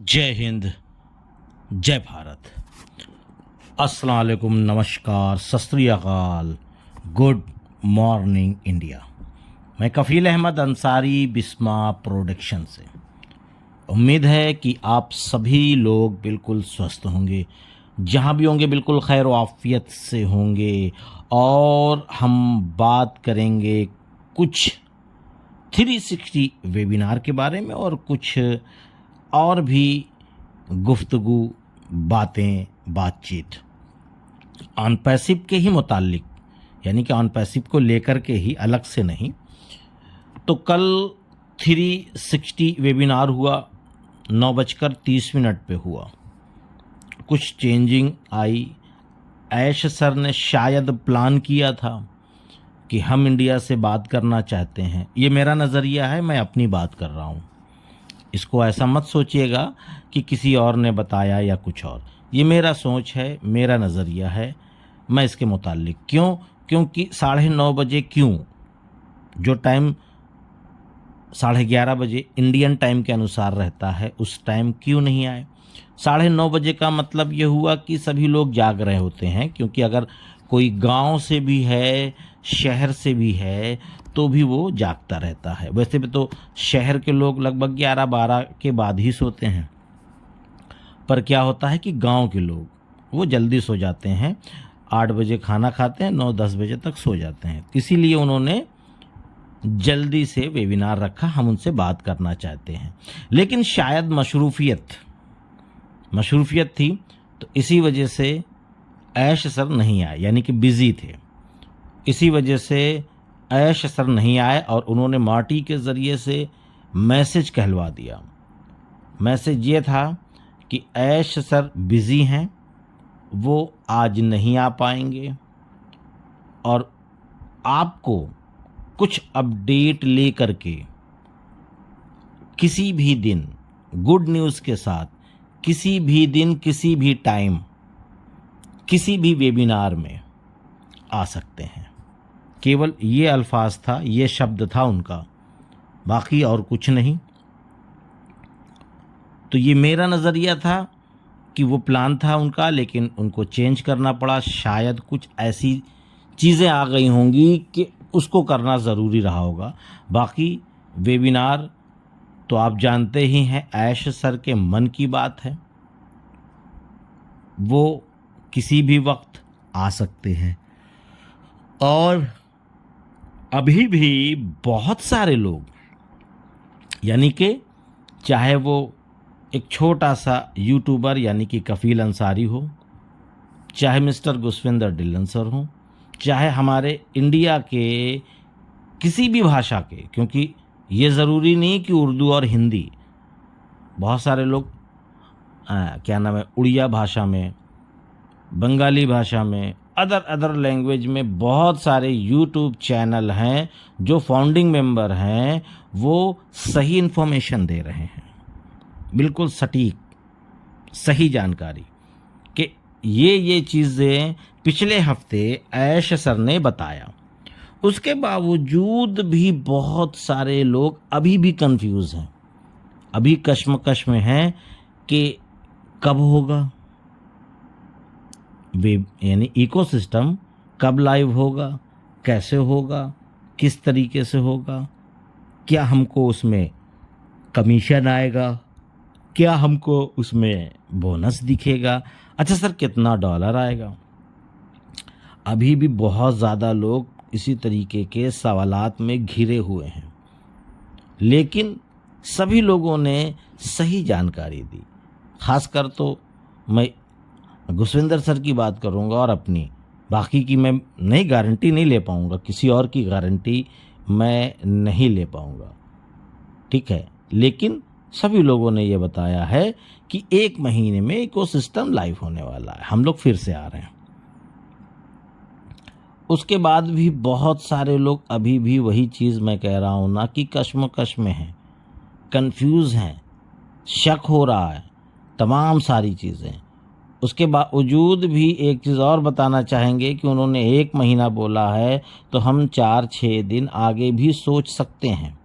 जय हिंद, जय भारत, अस्सलाम वालेकुम, नमस्कार, सत श्री अकाल, गुड मॉर्निंग इंडिया। मैं कफ़ील अहमद अंसारी, बिस्मा प्रोडक्शन से। उम्मीद है कि आप सभी लोग बिल्कुल स्वस्थ होंगे, जहाँ भी होंगे बिल्कुल खैर व आफियत से होंगे। और हम बात करेंगे कुछ 360 वेबिनार के बारे में और कुछ और भी गुफ्तगू, बातें, बातचीत ऑन पैसिव के ही मुतालिक, यानी कि ऑन पैसिव को लेकर के ही, अलग से नहीं। तो कल 360 वेबिनार हुआ, 9:30 पे हुआ। कुछ चेंजिंग आई। ऐश सर ने शायद प्लान किया था कि हम इंडिया से बात करना चाहते हैं। ये मेरा नज़रिया है, मैं अपनी बात कर रहा हूँ। इसको ऐसा मत सोचिएगा कि किसी और ने बताया या कुछ और। ये मेरा सोच है, मेरा नज़रिया है। मैं इसके मुतालिक क्योंकि 9:30 बजे क्यों, जो टाइम 11:30 बजे इंडियन टाइम के अनुसार रहता है, उस टाइम क्यों नहीं आए। 9:30 बजे का मतलब ये हुआ कि सभी लोग जाग रहे होते हैं, क्योंकि अगर कोई गांव से भी है, शहर से भी है, तो भी वो जागता रहता है। वैसे भी तो शहर के लोग लगभग 11-12 के बाद ही सोते हैं, पर क्या होता है कि गांव के लोग वो जल्दी सो जाते हैं। 8 बजे खाना खाते हैं, 9-10 बजे तक सो जाते हैं। इसीलिए उन्होंने जल्दी से वेबिनार रखा। हम उनसे बात करना चाहते हैं, लेकिन शायद मशरूफियत थी, तो इसी वजह से ऐश सर नहीं आए, यानी कि बिज़ी थे। इसी वजह से ऐश सर नहीं आए और उन्होंने मार्टी के ज़रिए से मैसेज कहलवा दिया। मैसेज ये था कि ऐश सर बिज़ी हैं, वो आज नहीं आ पाएंगे और आपको कुछ अपडेट ले करके किसी भी दिन गुड न्यूज़ के साथ, किसी भी दिन, किसी भी टाइम, किसी भी वेबिनार में आ सकते हैं। केवल ये अल्फाज था, ये शब्द था उनका, बाकी और कुछ नहीं। तो ये मेरा नज़रिया था कि वो प्लान था उनका, लेकिन उनको चेंज करना पड़ा। शायद कुछ ऐसी चीज़ें आ गई होंगी कि उसको करना ज़रूरी रहा होगा। बाकी वेबिनार तो आप जानते ही हैं, ऐश सर के मन की बात है, वो किसी भी वक्त आ सकते हैं। और अभी भी बहुत सारे लोग, यानी कि चाहे वो एक छोटा सा यूट्यूबर यानी कि कफ़ील अंसारी हो, चाहे मिस्टर गुसविंदर डिल्लन सर हो, चाहे हमारे इंडिया के किसी भी भाषा के, क्योंकि ये ज़रूरी नहीं कि उर्दू और हिंदी, बहुत सारे लोग उड़िया भाषा में, बंगाली भाषा में, अदर लैंग्वेज में बहुत सारे यूट्यूब चैनल हैं जो फाउंडिंग मेंबर हैं, वो सही इन्फॉर्मेशन दे रहे हैं, बिल्कुल सटीक सही जानकारी कि ये चीज़ें पिछले हफ्ते ऐश सर ने बताया। उसके बावजूद भी बहुत सारे लोग अभी भी कंफ्यूज हैं, अभी कश्मकश में हैं कि कब होगा वेब, यानी इकोसिस्टम कब लाइव होगा, कैसे होगा, किस तरीके से होगा, क्या हमको उसमें कमीशन आएगा, क्या हमको उसमें बोनस दिखेगा, अच्छा सर कितना डॉलर आएगा। अभी भी बहुत ज़्यादा लोग इसी तरीके के सवालात में घिरे हुए हैं, लेकिन सभी लोगों ने सही जानकारी दी। खासकर तो मैं गुसविंदर सर की बात करूंगा और अपनी, बाकी की मैं नहीं गारंटी नहीं ले पाऊंगा, किसी और की गारंटी मैं नहीं ले पाऊंगा, ठीक है। लेकिन सभी लोगों ने ये बताया है कि 1 महीने में इकोसिस्टम लाइव होने वाला है, हम लोग फिर से आ रहे हैं। उसके बाद भी बहुत सारे लोग अभी भी वही चीज़ मैं कह रहा हूँ ना, कि कश्मकश में हैं, कंफ्यूज हैं, शक हो रहा है, तमाम सारी चीज़ें। उसके बावजूद भी एक चीज़ और बताना चाहेंगे कि उन्होंने 1 महीना बोला है, तो हम 4-6 दिन आगे भी सोच सकते हैं,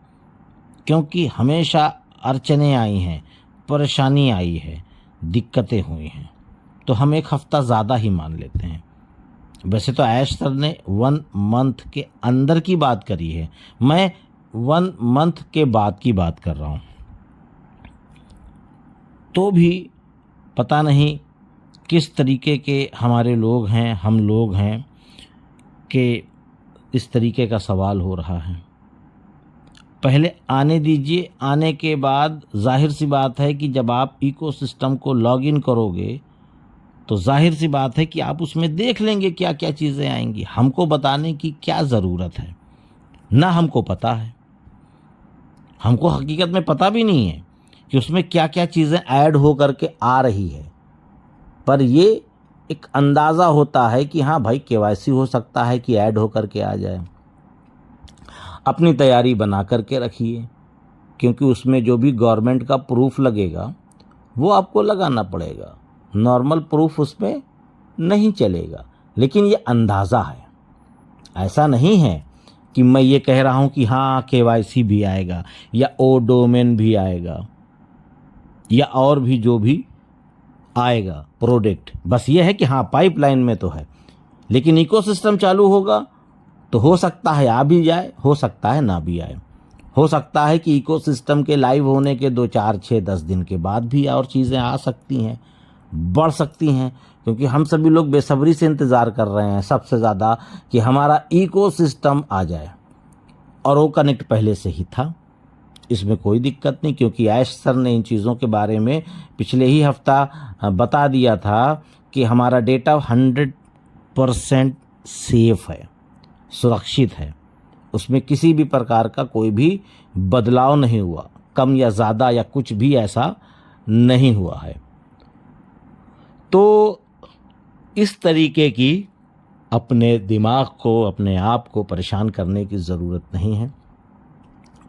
क्योंकि हमेशा अड़चनें आई हैं, परेशानी आई है, दिक्कतें हुई हैं, तो हम एक हफ़्ता ज़्यादा ही मान लेते हैं। वैसे तो ऐश सर ने 1 मंथ के अंदर की बात करी है, मैं 1 मंथ के बाद की बात कर रहा हूँ। तो भी पता नहीं किस तरीके के हमारे लोग हैं, हम लोग हैं कि इस तरीके का सवाल हो रहा है। पहले आने दीजिए, आने के बाद जाहिर सी बात है कि जब आप इकोसिस्टम को लॉगिन करोगे तो जाहिर सी बात है कि आप उसमें देख लेंगे क्या क्या चीज़ें आएंगी। हमको बताने की क्या ज़रूरत है, ना हमको पता है, हमको हकीकत में पता भी नहीं है कि उसमें क्या क्या चीज़ें ऐड हो करके आ रही है। पर ये एक अंदाज़ा होता है कि हाँ भाई केवाईसी हो सकता है कि ऐड हो करके आ जाए। अपनी तैयारी बना करके रखिए, क्योंकि उसमें जो भी गवर्नमेंट का प्रूफ लगेगा वो आपको लगाना पड़ेगा। नॉर्मल प्रूफ उसमें नहीं चलेगा। लेकिन ये अंदाज़ा है, ऐसा नहीं है कि मैं ये कह रहा हूँ कि हाँ केवाईसी भी आएगा या ओ डोमेन भी आएगा या और भी जो भी आएगा प्रोडक्ट। बस ये है कि हाँ पाइपलाइन में तो है, लेकिन इकोसिस्टम चालू होगा तो हो सकता है आ भी जाए, हो सकता है ना भी आए। हो सकता है कि इकोसिस्टम के लाइव होने के 2, 4, 6, 10 दिन के बाद भी और चीज़ें आ सकती हैं, बढ़ सकती हैं, क्योंकि हम सभी लोग बेसब्री से इंतज़ार कर रहे हैं सबसे ज़्यादा कि हमारा इकोसिस्टम आ जाए। और वो कनेक्ट पहले से ही था, इसमें कोई दिक्कत नहीं, क्योंकि ऐश सर ने इन चीज़ों के बारे में पिछले ही हफ्ता बता दिया था कि हमारा डेटा 100% सेफ है, सुरक्षित है, उसमें किसी भी प्रकार का कोई भी बदलाव नहीं हुआ, कम या ज़्यादा या कुछ भी ऐसा नहीं हुआ है। तो इस तरीके की अपने दिमाग को, अपने आप को परेशान करने की ज़रूरत नहीं है।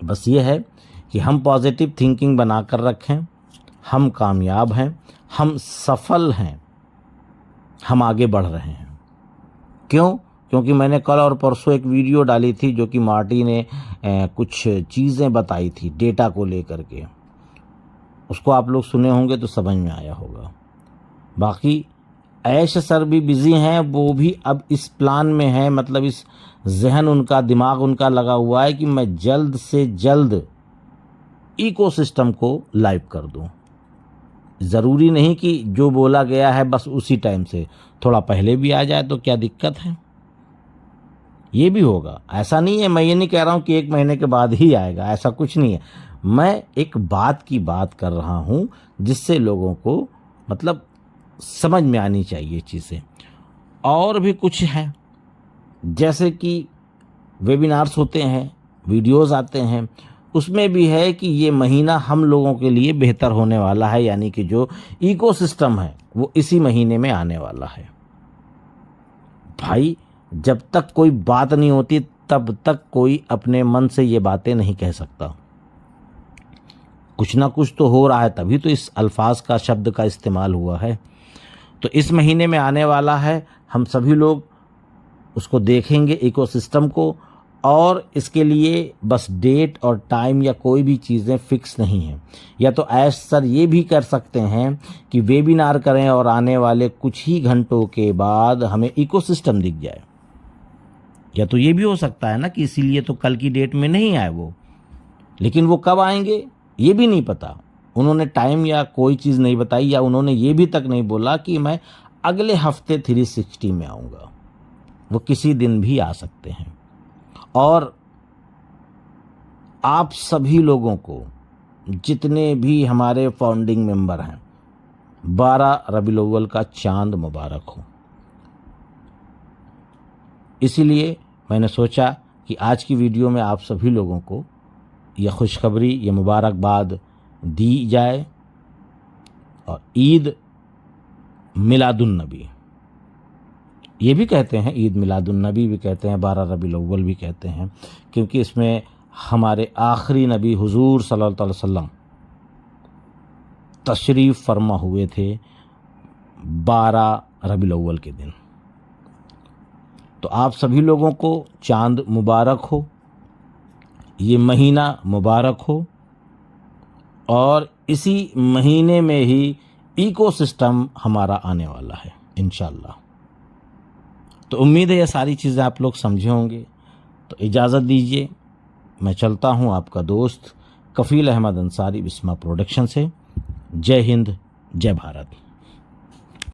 बस ये है कि हम पॉजिटिव थिंकिंग बना कर रखें, हम कामयाब हैं, हम सफल हैं, हम आगे बढ़ रहे हैं। क्यों? क्योंकि मैंने कल और परसों एक वीडियो डाली थी जो कि मार्टी ने कुछ चीज़ें बताई थी डेटा को लेकर के, उसको आप लोग सुने होंगे तो समझ में आया होगा। बाकी ऐश सर भी बिज़ी हैं, वो भी अब इस प्लान में हैं, मतलब इस जहन उनका, दिमाग उनका लगा हुआ है कि मैं जल्द से जल्द इकोसिस्टम को लाइव कर दूं। ज़रूरी नहीं कि जो बोला गया है बस उसी टाइम से, थोड़ा पहले भी आ जाए तो क्या दिक्कत है, ये भी होगा। ऐसा नहीं है, मैं ये नहीं कह रहा हूँ कि 1 महीने के बाद ही आएगा, ऐसा कुछ नहीं है। मैं एक बात की बात कर रहा हूँ जिससे लोगों को मतलब समझ में आनी चाहिए चीज़ें। और भी कुछ है, जैसे कि वेबिनार्स होते हैं, वीडियोस आते हैं, उसमें भी है कि ये महीना हम लोगों के लिए बेहतर होने वाला है, यानी कि जो इकोसिस्टम है वो इसी महीने में आने वाला है। भाई जब तक कोई बात नहीं होती तब तक कोई अपने मन से ये बातें नहीं कह सकता। कुछ ना कुछ तो हो रहा है, तभी तो इस अल्फाज का, शब्द का इस्तेमाल हुआ है। तो इस महीने में आने वाला है, हम सभी लोग उसको देखेंगे इकोसिस्टम को, और इसके लिए बस डेट और टाइम या कोई भी चीज़ें फिक्स नहीं हैं। या तो ऐश सर ये भी कर सकते हैं कि वेबिनार करें और आने वाले कुछ ही घंटों के बाद हमें इकोसिस्टम दिख जाए, या तो ये भी हो सकता है ना कि इसीलिए तो कल की डेट में नहीं आए वो, लेकिन वो कब आएंगे ये भी नहीं पता। उन्होंने टाइम या कोई चीज़ नहीं बताई, या उन्होंने ये भी तक नहीं बोला कि मैं अगले हफ्ते 360 में आऊँगा। वो किसी दिन भी आ सकते हैं। और आप सभी लोगों को, जितने भी हमारे फाउंडिंग मेंबर हैं, 12 रबीउल अव्वल का चांद मुबारक हो। इसीलिए मैंने सोचा कि आज की वीडियो में आप सभी लोगों को यह खुशखबरी, यह मुबारकबाद दी जाए। और ईद मिलादुन्नबी ये भी कहते हैं, ईद मिलादुन्नबी भी कहते हैं, 12 रबीउल अव्वल भी कहते हैं, क्योंकि इसमें हमारे आखिरी नबी हुजूर सल्लल्लाहु अलैहि वसल्लम तशरीफ़ फरमा हुए थे 12 रबीउल अव्वल के दिन। तो आप सभी लोगों को चांद मुबारक हो, ये महीना मुबारक हो, और इसी महीने में ही इकोसिस्टम हमारा आने वाला है इंशाल्लाह। तो उम्मीद है ये सारी चीज़ें आप लोग समझे होंगे। तो इजाज़त दीजिए, मैं चलता हूँ, आपका दोस्त कफ़ील अहमद अंसारी बिस्मा प्रोडक्शन से। जय हिंद, जय भारत।